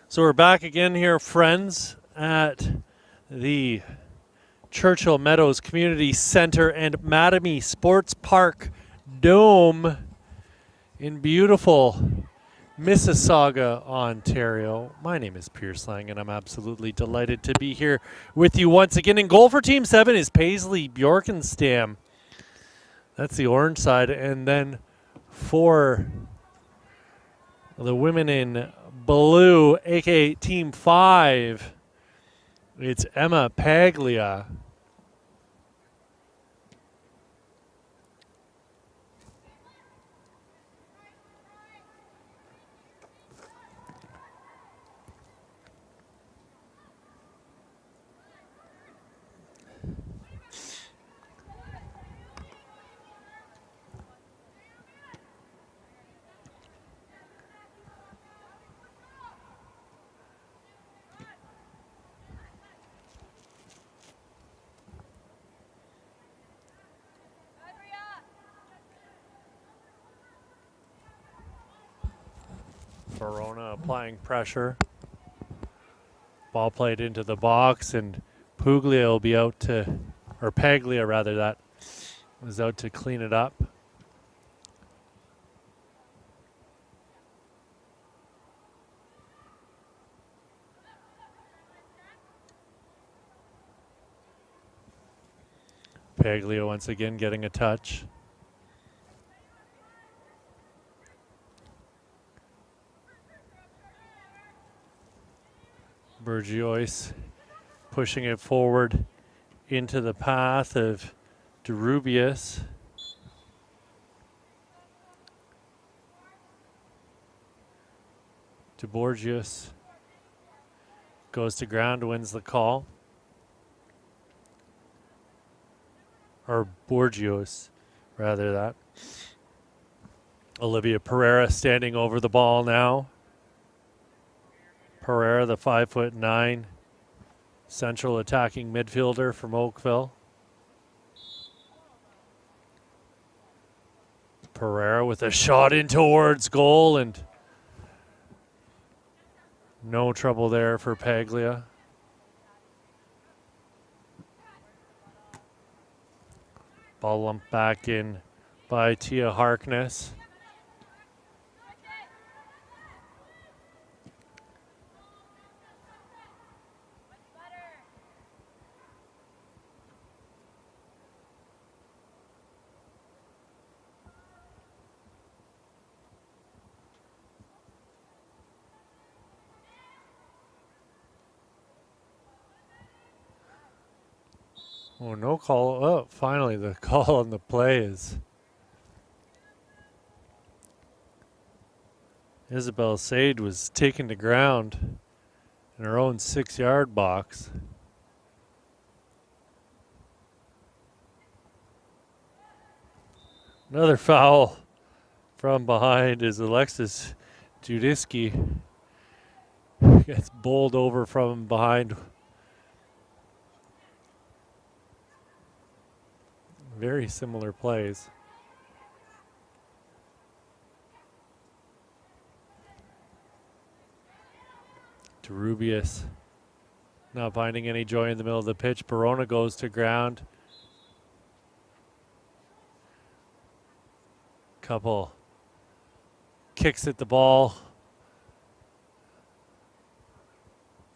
So we're back again here, friends, at the Churchill Meadows Community Center and Mattamy Sports Park Dome in beautiful Mississauga, Ontario. My name is Pierce Lang, and I'm absolutely delighted to be here with you once again. In goal for Team 7 is Paisley Bjorkenstam. That's the orange side. And then for the women in blue, aka Team 5, it's Emma Paglia. Verona applying pressure. Ball played into the box, and Puglia will be out to, or Paglia rather, that was out to clean it up. Paglia once again getting a touch. Bergiois pushing it forward into the path of DeRubius. DeBorgius goes to ground, wins the call. Or Borgios, rather that. Olivia Pereira standing over the ball now. Pereira, the 5'9" central attacking midfielder from Oakville. Pereira with a shot in towards goal, and no trouble there for Paglia. Ball lumped back in by Tia Harkness. Oh, no call. Oh, finally the call on the play is Isabel Sade was taken to ground in her own 6-yard box. Another foul from behind is Alexis Judiski. Gets bowled over from behind. Very similar plays. DeRubius not finding any joy in the middle of the pitch. Verona goes to ground. Couple kicks at the ball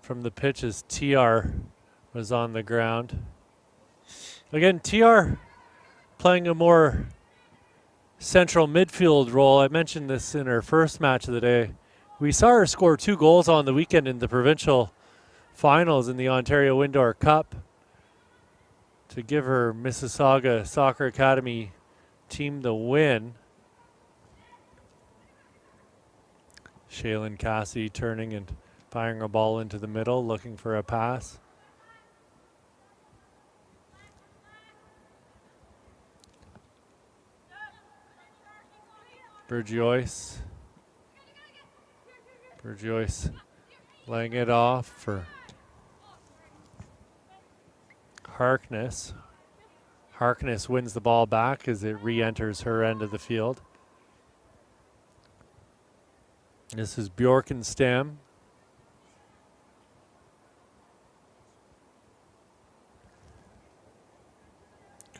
from the pitch as TR was on the ground. Again, TR playing a more central midfield role. I mentioned this in her first match of the day. We saw her score 2 goals on the weekend in the provincial finals in the Ontario Indoor Cup to give her Mississauga Soccer Academy team the win. Shaylin Cassidy turning and firing a ball into the middle, looking for a pass. Bergiois laying it off for Harkness. Harkness wins the ball back as it re-enters her end of the field. This is Bjorkenstam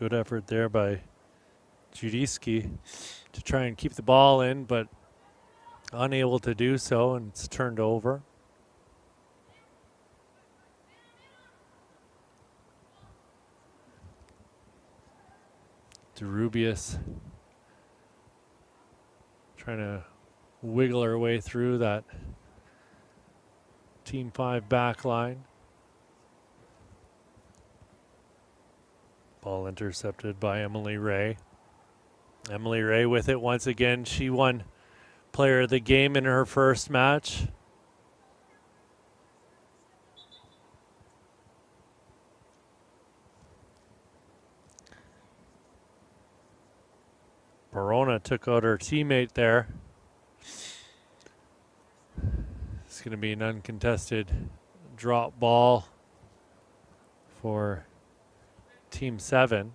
Good effort there by Judiski to try and keep the ball in, but unable to do so, and it's turned over. DeRubius trying to wiggle her way through that Team 5 back line. Ball intercepted by Emily Ray. Emily Ray with it once again. She won Player of the Game in her first match. Barona took out her teammate there. It's going to be an uncontested drop ball for Team 7.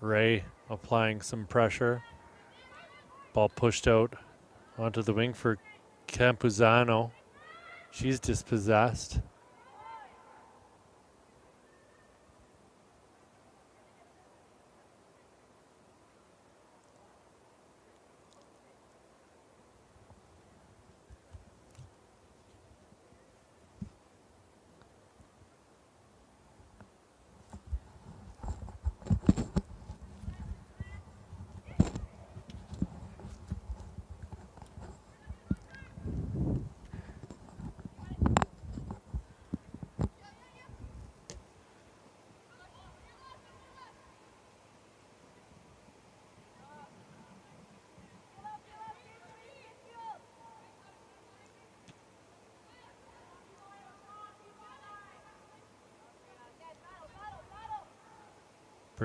Ray applying some pressure. Ball pushed out onto the wing for Campuzano. She's dispossessed.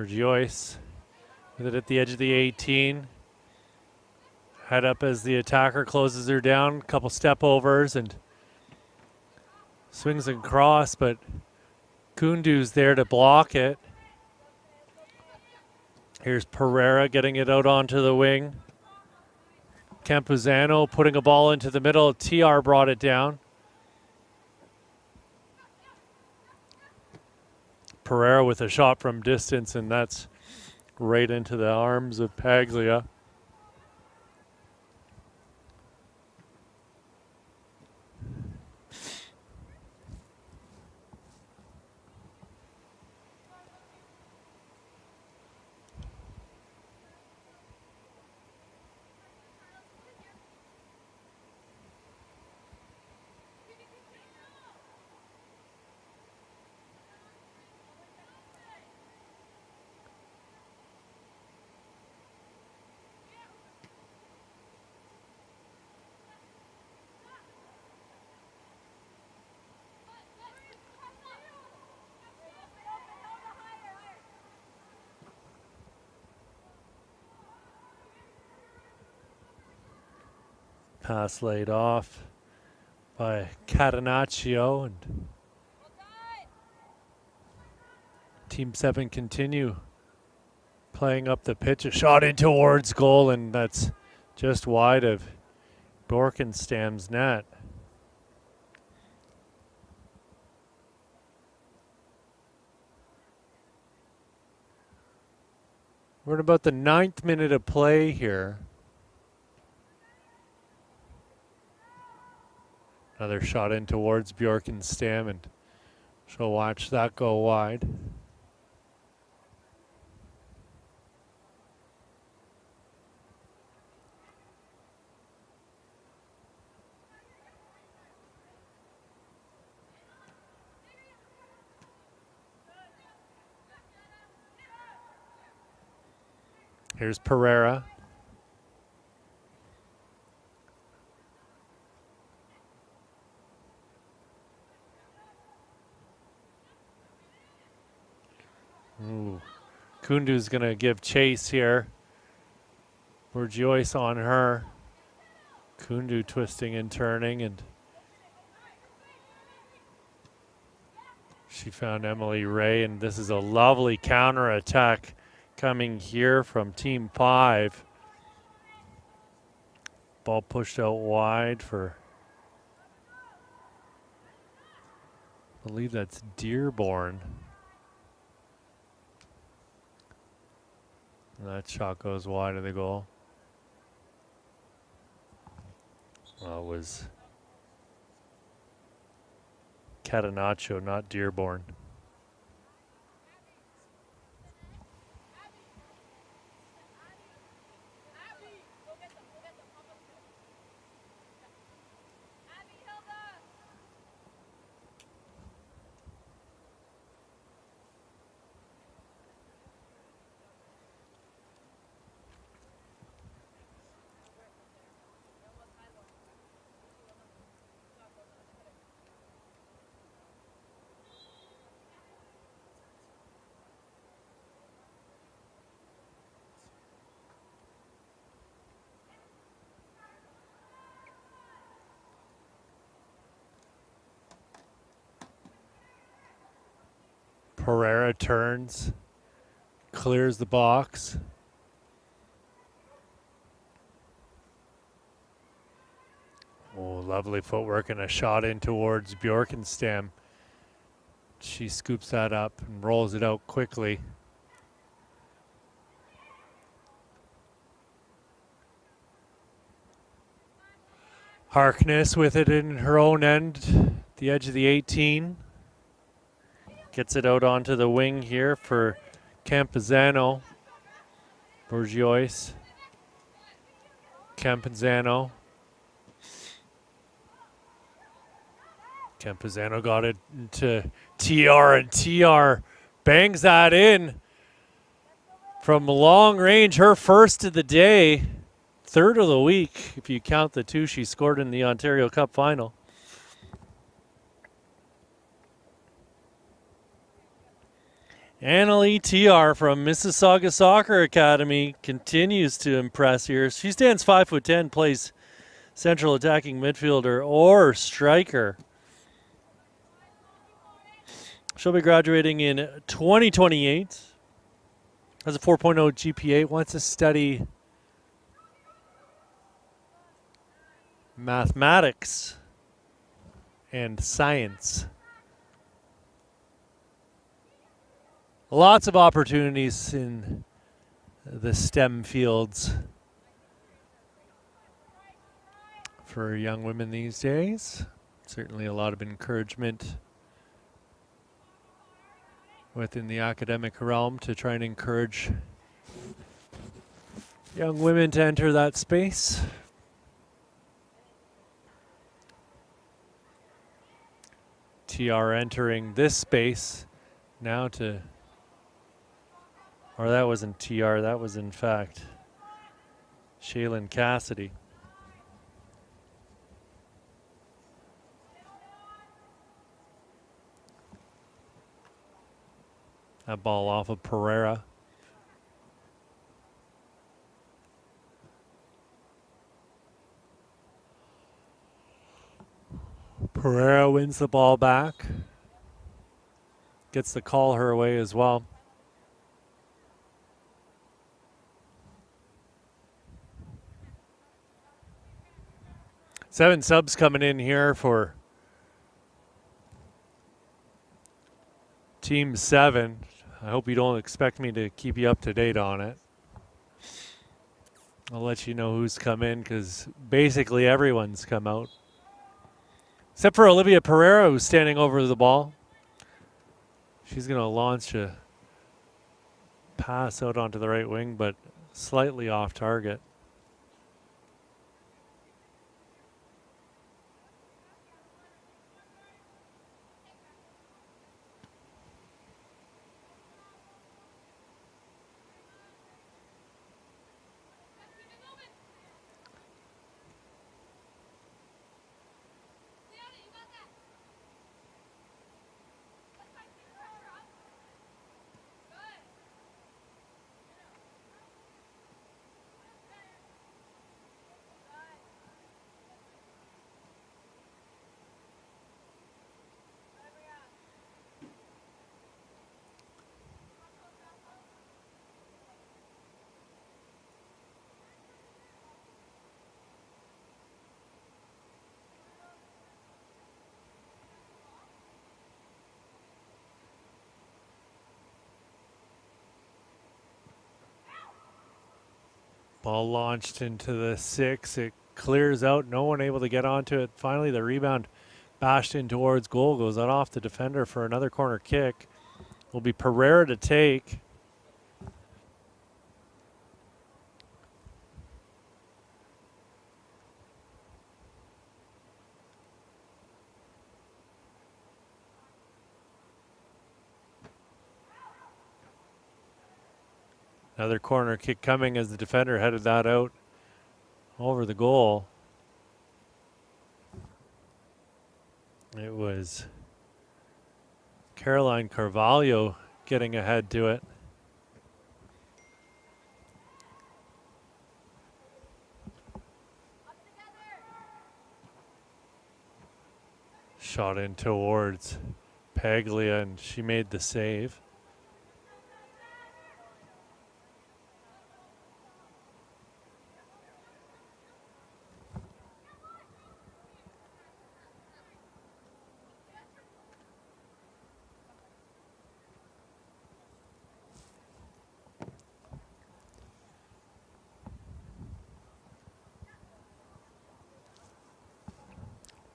Joyce with it at the edge of the 18. Head up as the attacker closes her down. Couple step overs and swings across, but Kundu's there to block it. Here's Pereira getting it out onto the wing. Campuzano putting a ball into the middle. TR brought it down. Pereira with a shot from distance, and that's right into the arms of Paglia. Pass laid off by Catenaccio, and Team 7 continue playing up the pitch. A shot in towards goal, and that's just wide of Bjorkenstam's net. We're at about the 9th minute of play here. Another shot in towards Bjorkenstam, and she'll watch that go wide. Here's Pereira. Ooh. Kundu's going to give chase here. Joyce on her. Kundu twisting and turning, and she found Emily Ray, and this is a lovely counterattack coming here from Team 5. Ball pushed out wide for, I believe that's Dearborn. That shot goes wide of the goal. Well, it was Catenaccio, not Dearborn. Pereira turns, clears the box. Oh, lovely footwork and a shot in towards Bjorkenstam. She scoops that up and rolls it out quickly. Harkness with it in her own end, the edge of the 18. Gets it out onto the wing here for Campuzano. Bourgiois. Campuzano. Campuzano got it into TR, and TR bangs that in from long range. Her first of the day, third of the week, if you count the two she scored in the Ontario Cup final. Annalie TR from Mississauga Soccer Academy continues to impress here. She stands 5'10", plays central attacking midfielder or striker. She'll be graduating in 2028. Has a 4.0 GPA. Wants to study mathematics and science. Lots of opportunities in the STEM fields for young women these days. Certainly a lot of encouragement within the academic realm to try and encourage young women to enter that space. TR entering this space now to, or that wasn't TR, that was in fact Shaylin Cassidy. That ball off of Pereira. Pereira wins the ball back. Gets the call her way as well. Seven subs coming in here for Team 7. I hope you don't expect me to keep you up to date on it. I'll let you know who's come in because basically everyone's come out. Except for Olivia Pereira, who's standing over the ball. She's going to launch a pass out onto the right wing, but slightly off target. Ball launched into the 6. It clears out. No one able to get onto it. Finally, the rebound bashed in towards goal. Goes out off the defender for another corner kick. Will be Pereira to take. Another corner kick coming as the defender headed that out over the goal. It was Caroline Carvalho getting ahead to it. Shot in towards Paglia, and she made the save.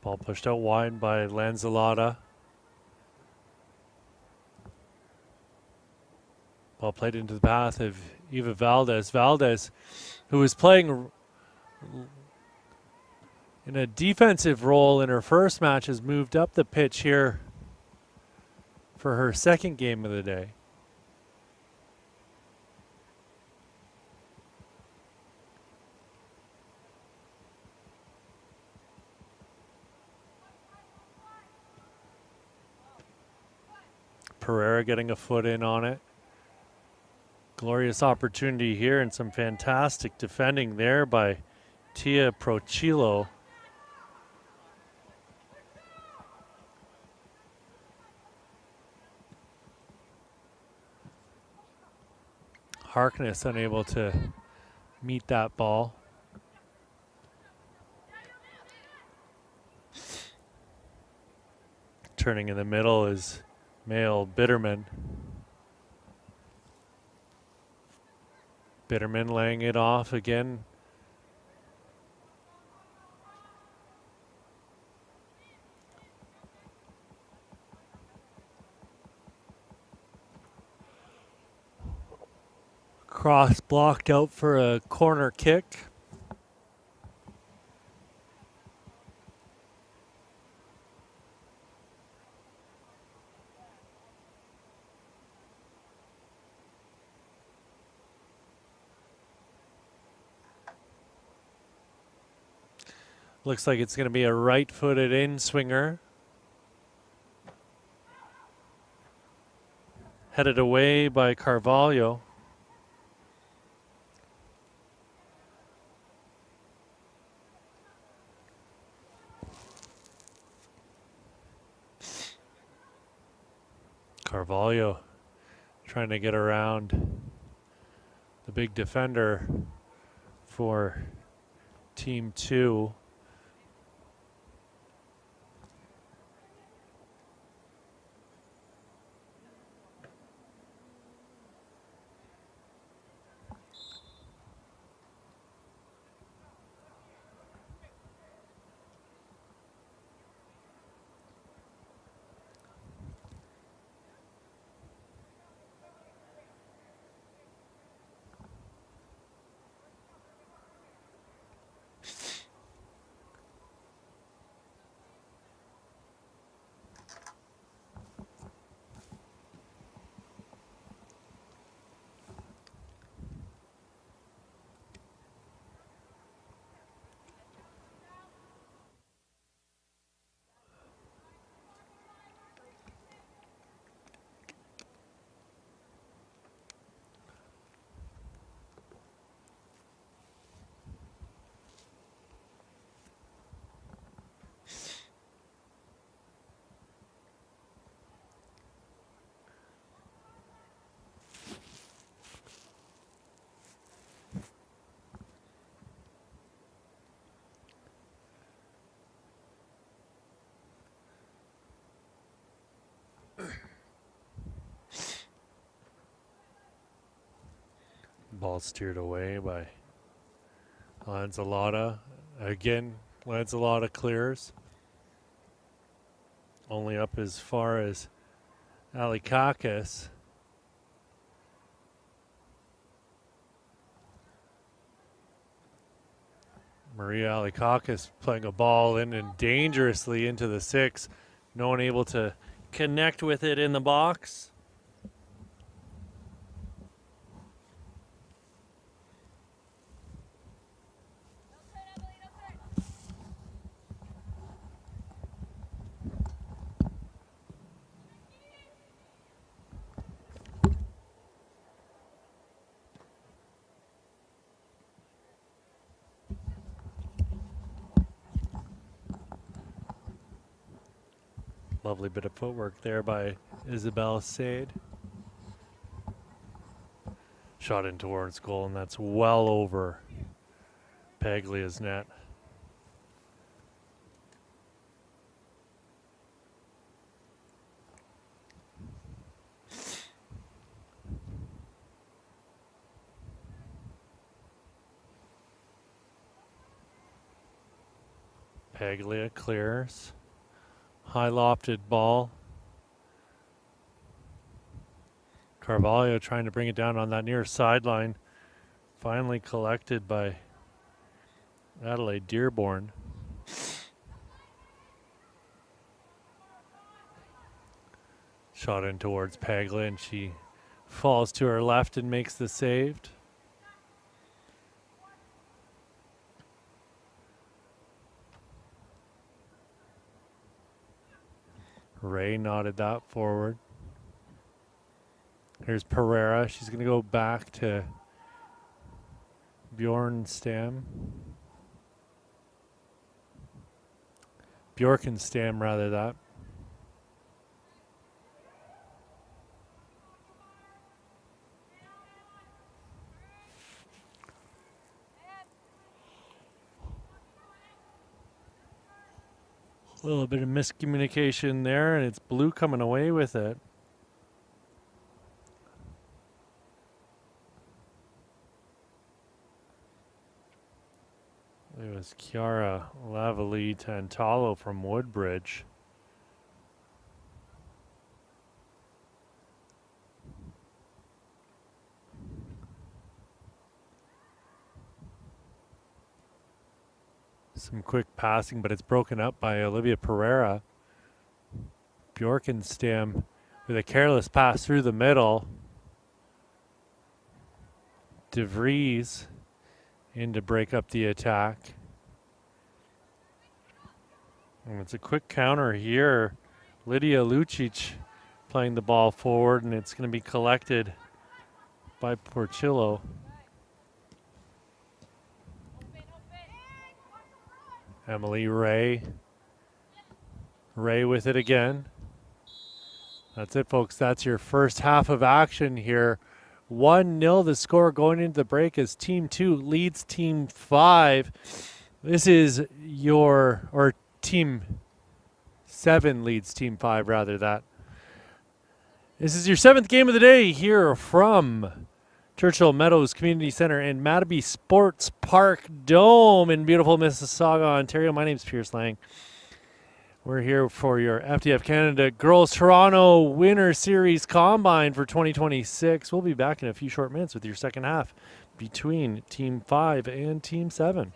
Ball pushed out wide by Lanzalota. Ball played into the path of Eva Valdez. Valdez, who was playing in a defensive role in her first match, has moved up the pitch here for her second game of the day. Pereira getting a foot in on it. Glorious opportunity here and some fantastic defending there by Tia Procillo. Harkness unable to meet that ball. Turning in the middle is Mael Bitterman. Bitterman laying it off again. Cross blocked out for a corner kick. Looks like it's going to be a right-footed in-swinger. Headed away by Carvalho. Carvalho trying to get around the big defender for Team 2. Ball steered away by Lanzalotta. Again, Lanzalotta clears. Only up as far as Alikakis. Maria Alikakis playing a ball in and dangerously into the 6. No one able to connect with it in the box. Lovely bit of footwork there by Isabel Sade. Shot in towards goal, and that's well over Paglia's net. Paglia clears. High lofted ball. Carvalho trying to bring it down on that near sideline. Finally collected by Adelaide Dearborn. Shot in towards Paglia, and she falls to her left and makes the save. Ray nodded that forward. Here's Pereira. She's going to go back to Bjorkenstam, rather, that. A little bit of miscommunication there, and it's Blue coming away with it. It was Chiara Lavalley Tantalo from Woodbridge. Some quick passing, but it's broken up by Olivia Pereira. Bjorkenstam with a careless pass through the middle. De Vries in to break up the attack. And it's a quick counter here. Lydia Lucic playing the ball forward, and it's going to be collected by Porcillo. Emily Ray. Ray with it again. That's it, folks. That's your first half of action here. 1-0 the score going into the break as Team 2 leads Team 5. This is or Team 7 leads Team 5, rather, that. This is your 7th game of the day here from Churchill Meadows Community Center and Matabee Sports Park Dome in beautiful Mississauga, Ontario. My name's Pierce Lang. We're here for your FTF Canada Girls Toronto Winter Series Combine for 2026. We'll be back in a few short minutes with your second half between Team 5 and Team 7.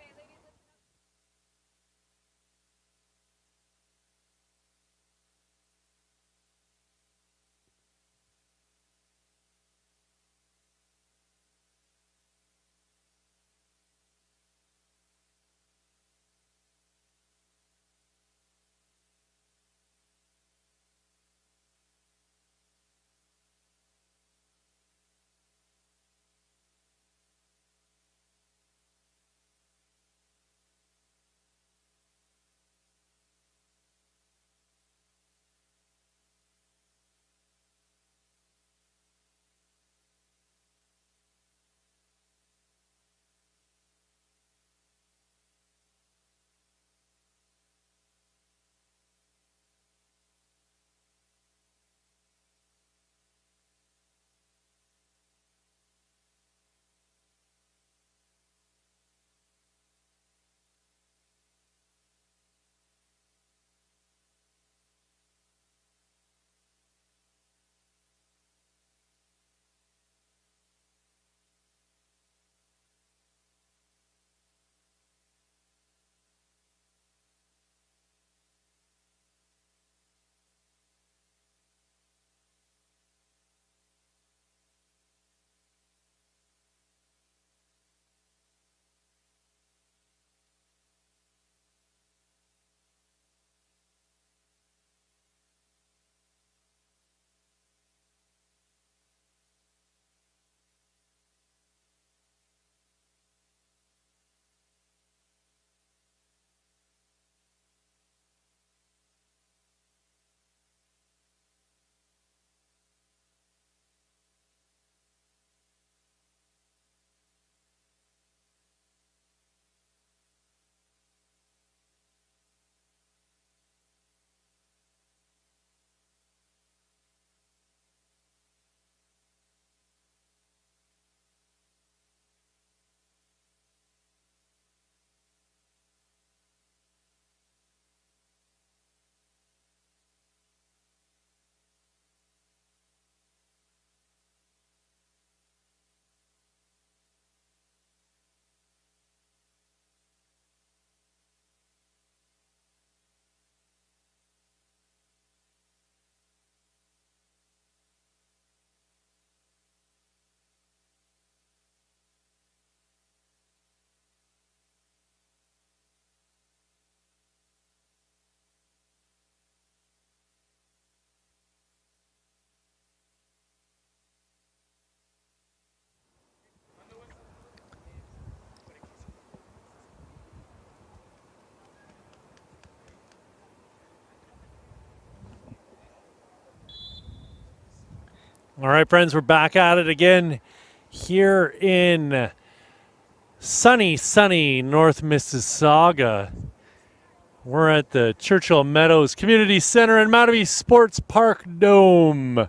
All right, friends, we're back at it again here in sunny North Mississauga. We're at the Churchill Meadows Community Center and Mattamy Sports Park Dome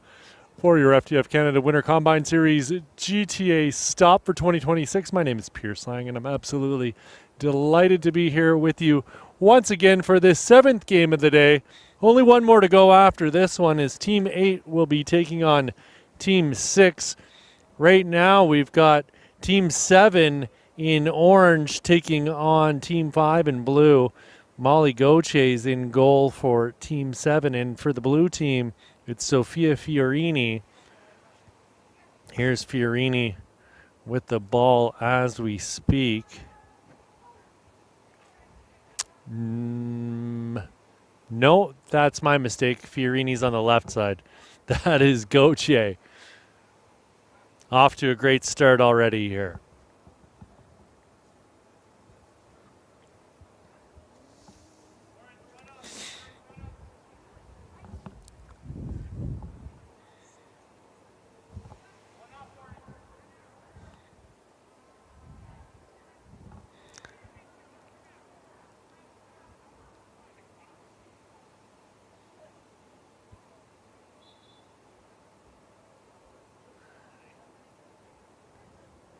for your FTF Canada Winter Combine Series GTA Stop for 2026. My name is Pierce Lang, and I'm absolutely delighted to be here with you once again for this 7th game of the day. Only one more to go after this one is Team 8 will be taking on Team 6. Right now we've got Team 7 in orange taking on Team 5 in blue. Molly Goche's in goal for Team 7, and for the blue team, it's Sofia Fiorini. Here's Fiorini with the ball as we speak. No, that's my mistake. Fiorini's on the left side. That is Goche. Off to a great start already here.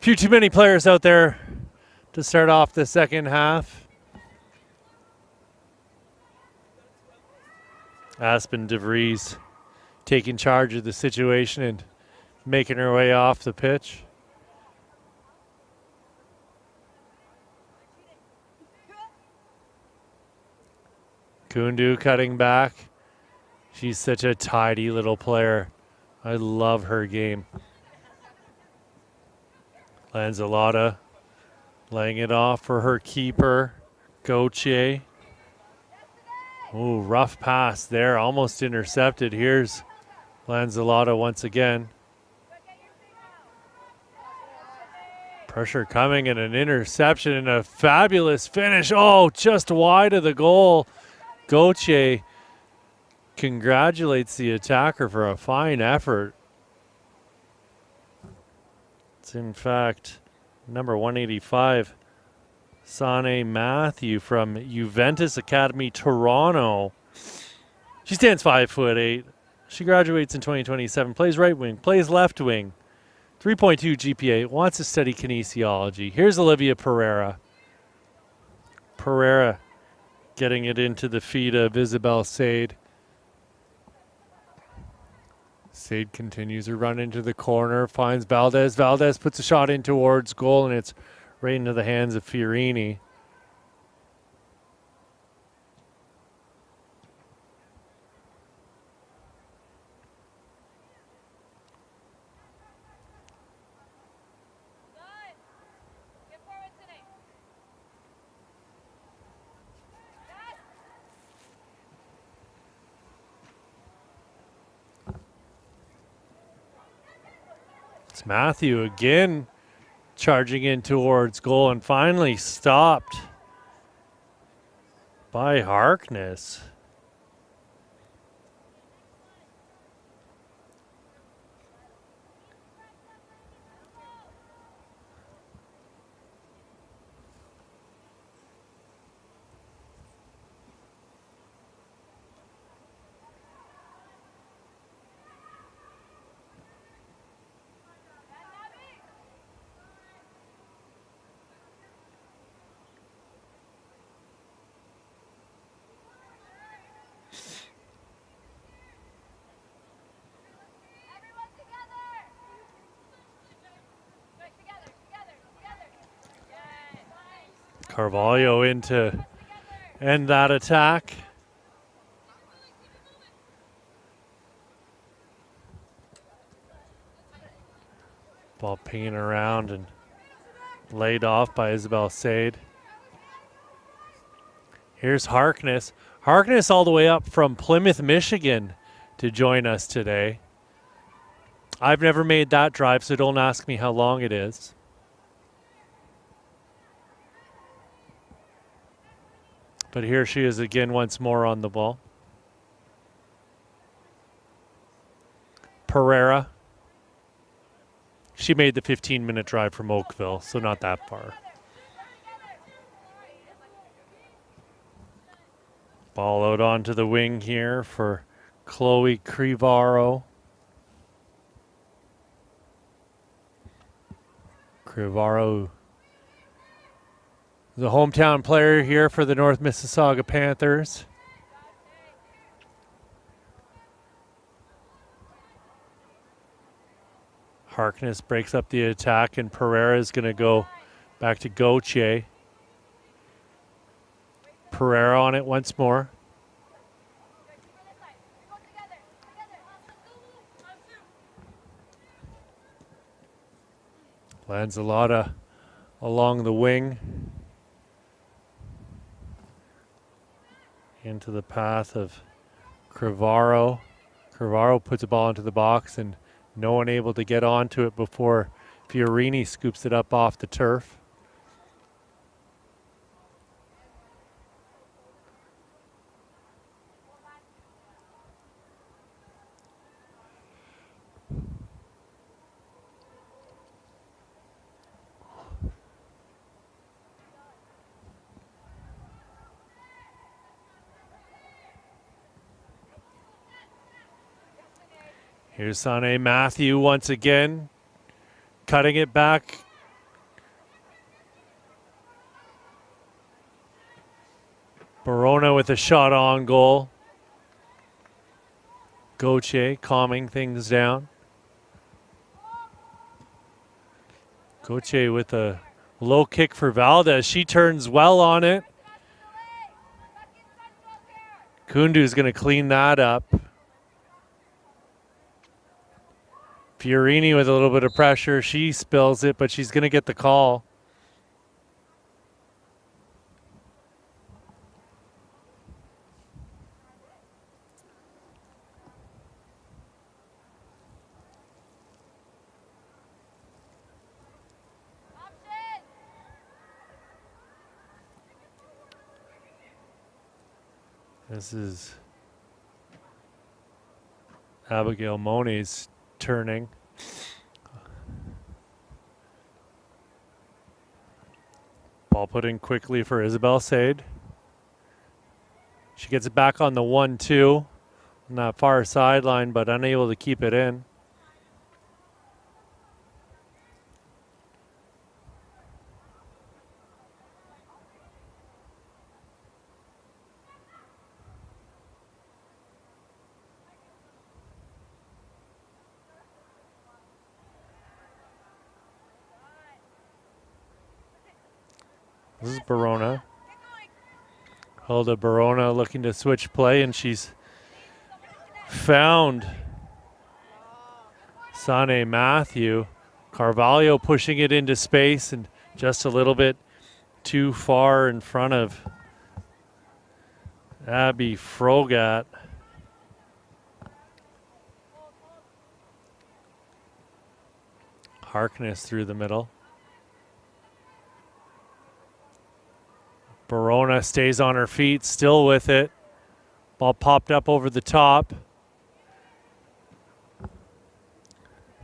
Few too many players out there to start off the second half. Aspen DeVries taking charge of the situation and making her way off the pitch. Kundu cutting back. She's such a tidy little player. I love her game. Lanzalotta laying it off for her keeper, Goche. Ooh, rough pass there, almost intercepted. Here's Lanzalotta once again. Pressure coming and an interception and a fabulous finish. Oh, just wide of the goal. Goche congratulates the attacker for a fine effort. It's in fact number 185, Sane Matthew from Juventus Academy, Toronto. She stands 5'8". She graduates in 2027, plays right wing, plays left wing, 3.2 GPA, wants to study kinesiology. Here's Olivia Pereira. Pereira getting it into the feet of Isabel Sade. Sade continues to run into the corner, finds Valdez. Valdez puts a shot in towards goal, and it's right into the hands of Fiorini. It's Matthew again charging in towards goal and finally stopped by Harkness. Carvalho in to end that attack. Ball pinging around and laid off by Isabel Sade. Here's Harkness. Harkness all the way up from Plymouth, Michigan to join us today. I've never made that drive, so don't ask me how long it is. But here she is again once more on the ball. Pereira she made the 15-minute drive from Oakville, so not that far. Ball out onto the wing here for Chloe Crivaro. Crivaro, the hometown player here for the North Mississauga Panthers. Harkness breaks up the attack, and Pereira is going to go back to Gauthier. Pereira on it once more. Lanzalotta along the wing. Into the path of Crivaro. Crivaro puts a ball into the box, and no one able to get onto it before Fiorini scoops it up off the turf. Here's Sane Matthew once again, cutting it back. Barona with a shot on goal. Gauthier calming things down. Gauthier with a low kick for Valdez. She turns well on it. Kundu's going to clean that up. Fiorini with a little bit of pressure. She spills it, but she's going to get the call. This is Abigail Monet's turning. Ball put in quickly for Isabel Sade. She gets it back on the 1-2 on that far sideline, but unable to keep it in. This is Barona. Hulda Barona looking to switch play, and she's found Sane Matthew. Carvalho pushing it into space and just a little bit too far in front of Abby Frogat. Harkness through the middle. Barona stays on her feet, still with it. Ball popped up over the top.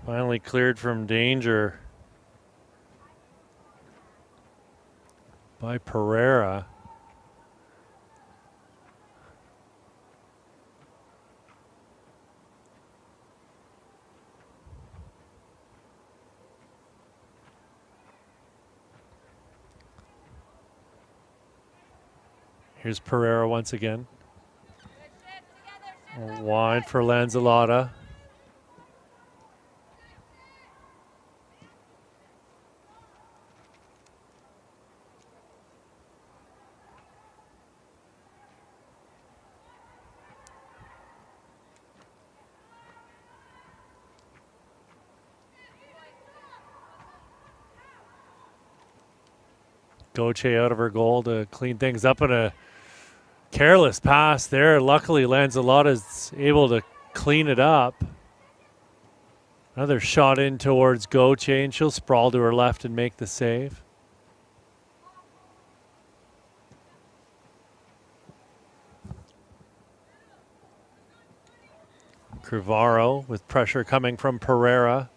Finally cleared from danger by Pereira. Here's Pereira once again. Wide for Lanzalotta. Gauthier out of her goal to clean things up, in a careless pass there. Luckily, Lanzalotta's able to clean it up. Another shot in towards Gauthier, and she'll sprawl to her left and make the save. Crivaro with pressure coming from Pereira.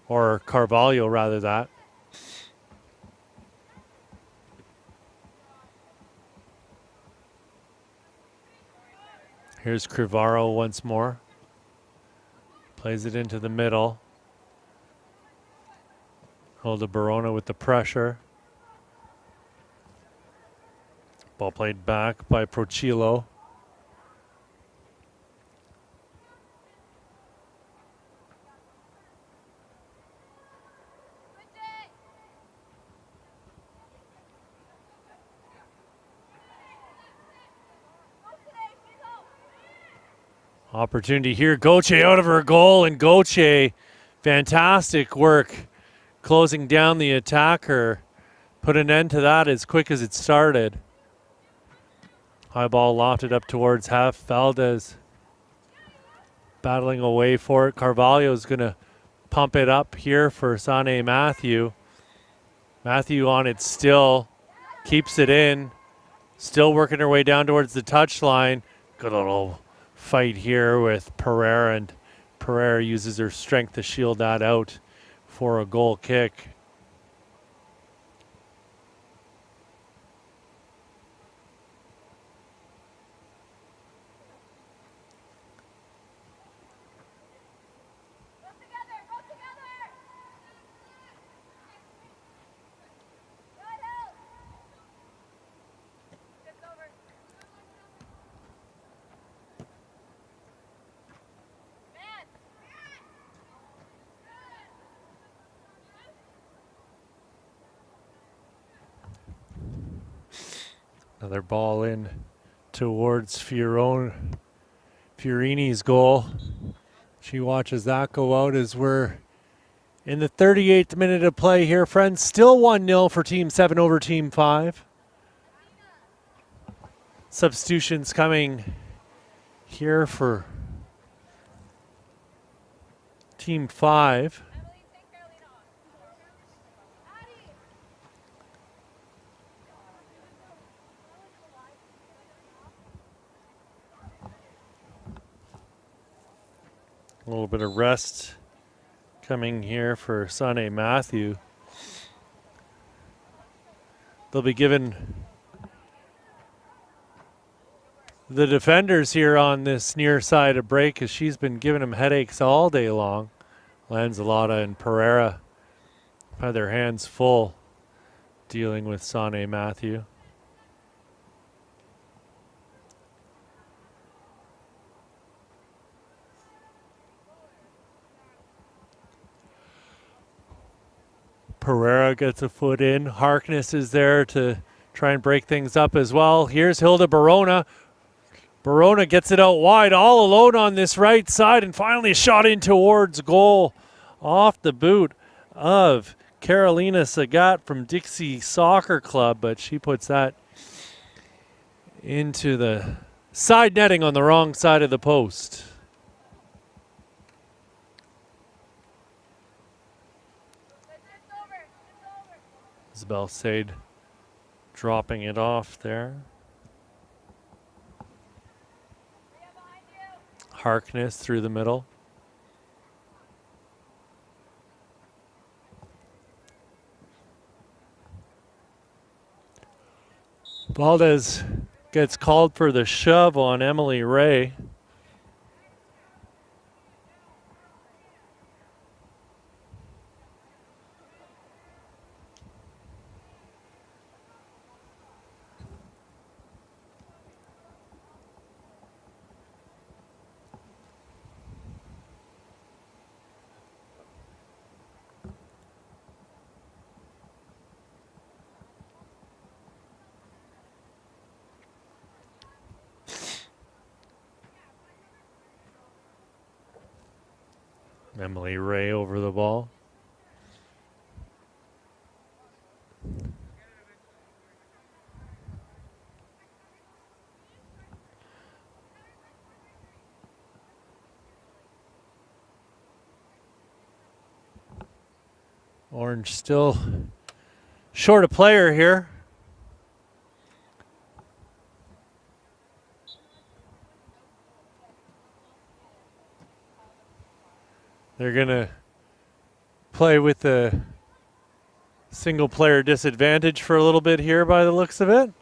or Carvalho rather that. Here's Crivaro once more. Plays it into the middle. Hilda Barona with the pressure. Ball played back by Procillo. Opportunity here. Gauthier out of her goal, and Gauthier, fantastic work closing down the attacker. Put an end to that as quick as it started. High ball lofted up towards half. Valdez battling away for it. Carvalho's going to pump it up here for Sane Matthew. Matthew on it still. Keeps it in. Still working her way down towards the touchline. Good little fight here with Pereira, and Pereira uses her strength to shield that out for a goal kick. Another ball in towards Fiorini's goal. She watches that go out as we're in the 38th minute of play here, friends. Still 1-0 for Team 7 over Team 5. Substitutions coming here for Team 5. A little bit of rest coming here for Sane Matthew. They'll be given the defenders here on this near side of break, as she's been giving them headaches all day long. Lanzalotta and Pereira have their hands full dealing with Sane Matthew. Pereira gets a foot in. Harkness is there to try and break things up as well. Here's Hilda Barona. Barona gets it out wide, all alone on this right side, and finally a shot in towards goal off the boot of Carolina Sagat from Dixie Soccer Club, but she puts that into the side netting on the wrong side of the post. Isabel Sade dropping it off there. Harkness through the middle. Valdez gets called for the shove on Emily Ray. Emily Ray over the ball. Orange still short a player here. They're going to play with the single player disadvantage for a little bit here by the looks of it.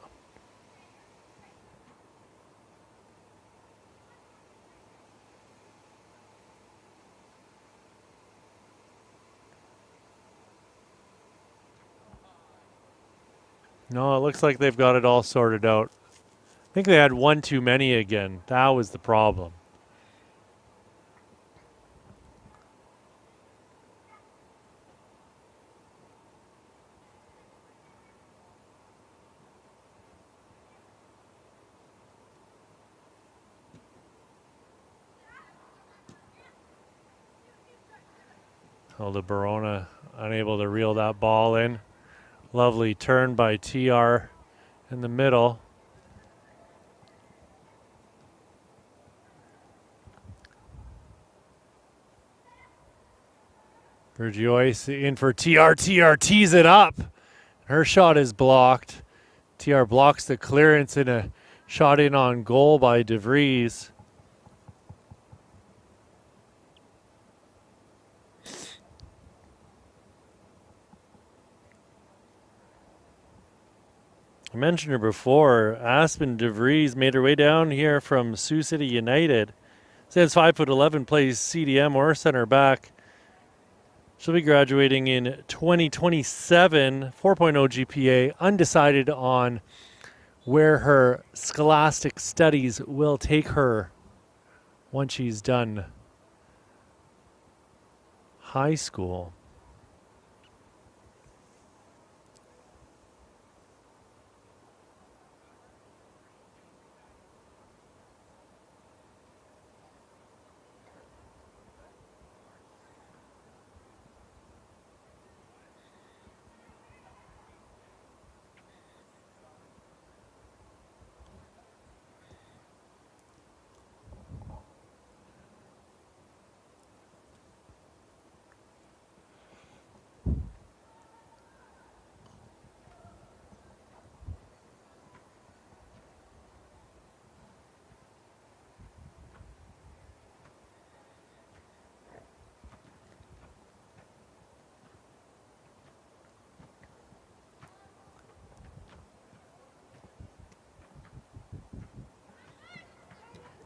No, it looks like they've got it all sorted out. I think they had one too many again. That was the problem. Aldo Barona unable to reel that ball in. Lovely turn by TR in the middle. Joyce in for TR. TR tees it up. Her shot is blocked. TR blocks the clearance in a shot in on goal by DeVries. I mentioned her before. Aspen DeVries made her way down here from Sioux City United. Stands 5'11", plays CDM or center back. She'll be graduating in 2027, 4.0 GPA, undecided on where her scholastic studies will take her once she's done high school.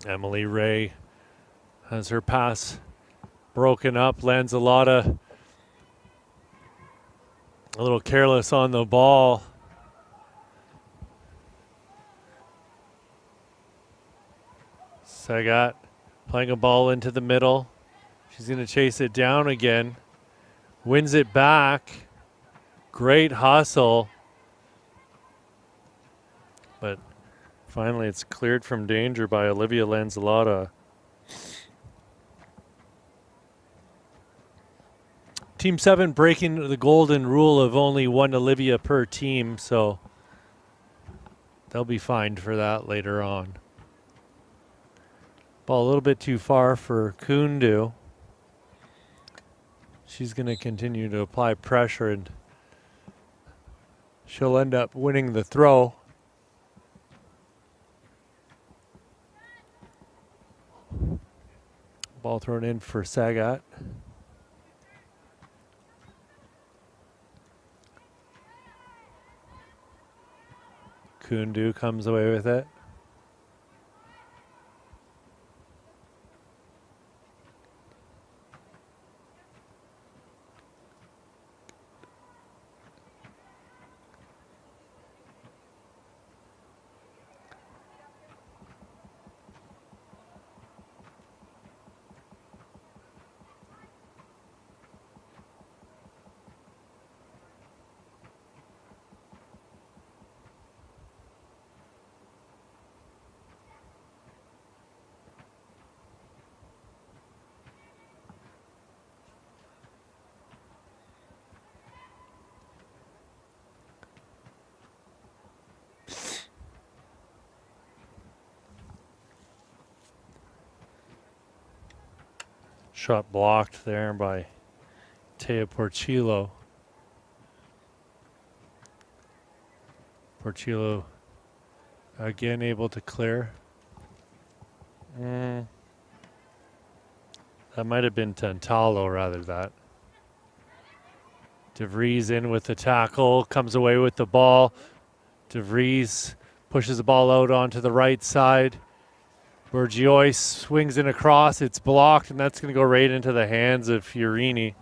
Emily Ray has her pass broken up, lands a little careless on the ball. Sagat playing a ball into the middle. She's going to chase it down again. Wins it back. Great hustle. But finally it's cleared from danger by Olivia Lanzalotta. Team 7 breaking the golden rule of only one Olivia per team, so they'll be fined for that later on. Ball a little bit too far for Kundu. She's going to continue to apply pressure and she'll end up winning the throw. Ball thrown in for Sagat. Kundu comes away with it. Shot blocked there by Tea Porcillo. Porcillo again able to clear. That might have been Tantalo rather that. DeVries in with the tackle, comes away with the ball. DeVries pushes the ball out onto the right side. Burgiois swings in across. It's blocked, and that's going to go right into the hands of Fiorini.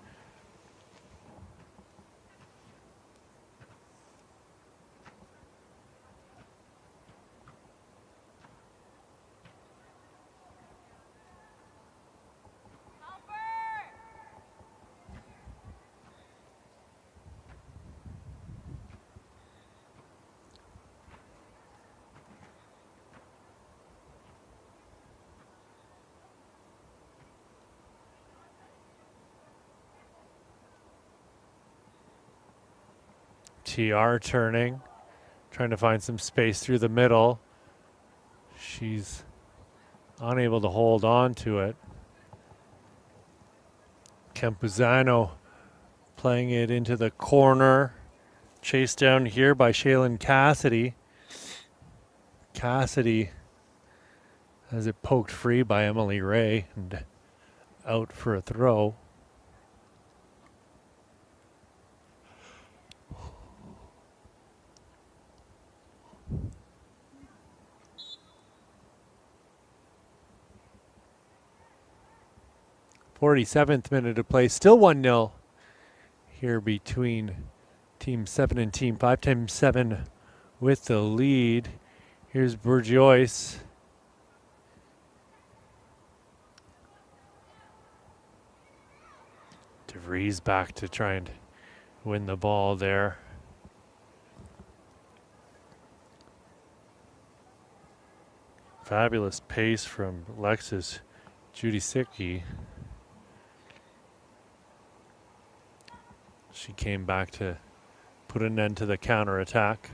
TR turning, trying to find some space through the middle. She's unable to hold on to it. Campuzano playing it into the corner. Chased down here by Shaylin Cassidy. Cassidy has it poked free by Emily Ray and out for a throw. .47th minute of play, still 1-0 here between Team 7 and Team 5. Team 7 with the lead. Here's Burgiois. DeVries back to try and win the ball there. Fabulous pace from Alexis Judicicki. She came back to put an end to the counterattack.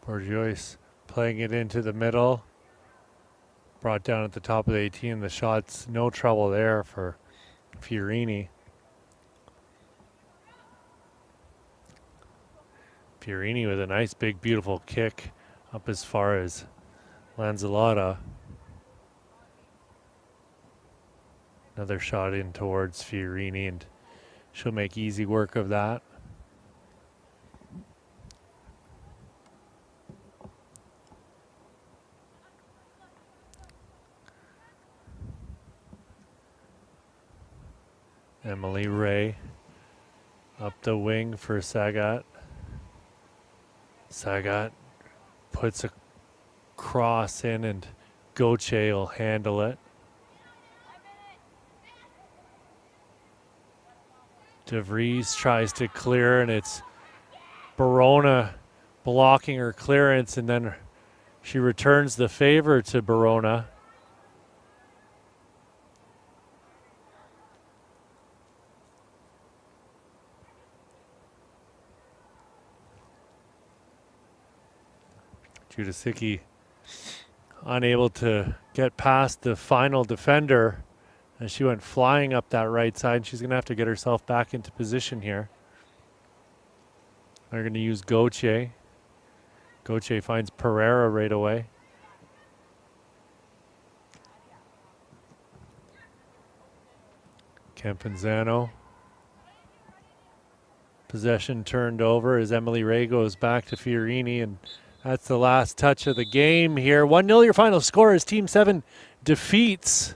Burgiois playing it into the middle. Brought down at the top of the 18. The shot's no trouble there for Fiorini. Fiorini with a nice, big, beautiful kick up as far as Lanzalotta. Another shot in towards Fiorini, and she'll make easy work of that. Emily Ray up the wing for Sagat. Sagat puts a cross in and Gauthier will handle it. DeVries tries to clear, and it's Barona blocking her clearance, and then she returns the favor to Barona. Judicicki unable to get past the final defender as she went flying up that right side. She's going to have to get herself back into position here. They're going to use Gauthier. Gauthier finds Pereira right away. Campuzano. Possession turned over as Emily Ray goes back to Fiorini, and That's the last touch of the game here. 1-0 your final score as Team 7 defeats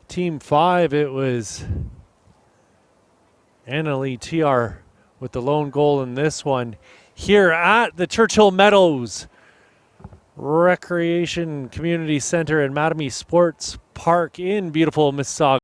Team 5. It was Annalie TR with the lone goal in this one here at the Churchill Meadows Recreation Community Center and Mattamy Sports Park in beautiful Mississauga.